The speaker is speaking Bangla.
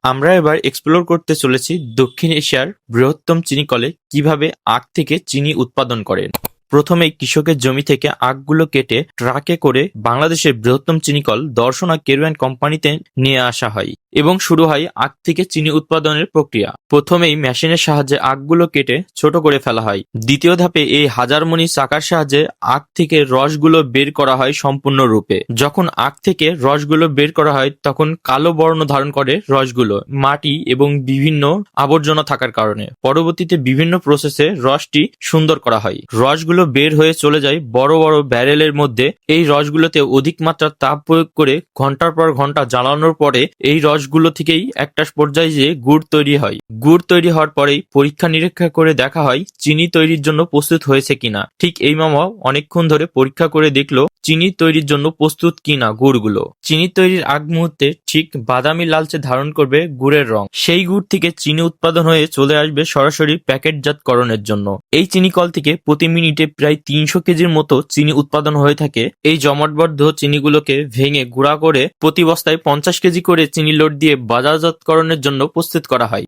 আমরা এবার এক্সপ্লোর করতে চলেছি দক্ষিণ এশিয়ার বৃহত্তম চিনি কলে কিভাবে আখ থেকে চিনি উৎপাদন করে। প্রথমেই কৃষকের জমি থেকে আখগুলো কেটে ট্রাকে করে বাংলাদেশের বৃহত্তম চিনিকল দর্শনা কেরুয়ান কোম্পানিতে নিয়ে আসা হয় এবং শুরু হয় আখ থেকে চিনি উৎপাদনের প্রক্রিয়া। প্রথমেই মেশিনের সাহায্যে আখগুলো কেটে ছোট করে ফেলা হয়। দ্বিতীয় ধাপে এই হাজারমণি চাকার সাহায্যে আখ থেকে রসগুলো বের করা হয় সম্পূর্ণরূপে। যখন আখ থেকে রসগুলো বের করা হয় তখন কালো বর্ণ ধারণ করে রসগুলো মাটি এবং বিভিন্ন আবর্জনা থাকার কারণে। পরবর্তীতে বিভিন্ন প্রসেসে রসটি সুন্দর করা হয়। রসগুলো বের হয়ে চলে যায় বড় বড় ব্যারেলের মধ্যে। এই রসগুলোতে অধিক মাত্রার তাপ প্রয়োগ করে ঘন্টার পর ঘন্টা জ্বালানোর পরে এই রসগুলো থেকেই একটা পর্যায়ে যে গুড় তৈরি হয়। গুড় তৈরি হওয়ার পরেই পরীক্ষা নিরীক্ষা করে দেখা হয় চিনি তৈরির জন্য প্রস্তুত হয়েছে কিনা। ঠিক এই মামাও অনেকক্ষণ ধরে পরীক্ষা করে দেখলো চিনি তৈরির জন্য প্রস্তুত কিনা গুড়গুলো। চিনি তৈরির আগ মুহূর্তে ঠিক বাদামি লালচে ধারণ করবে গুড়ের রং। সেই গুড় থেকে চিনি উৎপাদন হয়ে চলে আসবে সরাসরি প্যাকেটজাতকরণের জন্য। এই চিনি কল থেকে প্রতি মিনিটে প্রায় 300 কেজির মতো চিনি উৎপাদন হয়ে থাকে। এই জমাটবদ্ধ চিনিগুলোকে ভেঙে গুঁড়া করে প্রতি বস্তায় 50 কেজি করে চিনি লোড দিয়ে বাজারজাতকরণের জন্য প্রস্তুত করা হয়।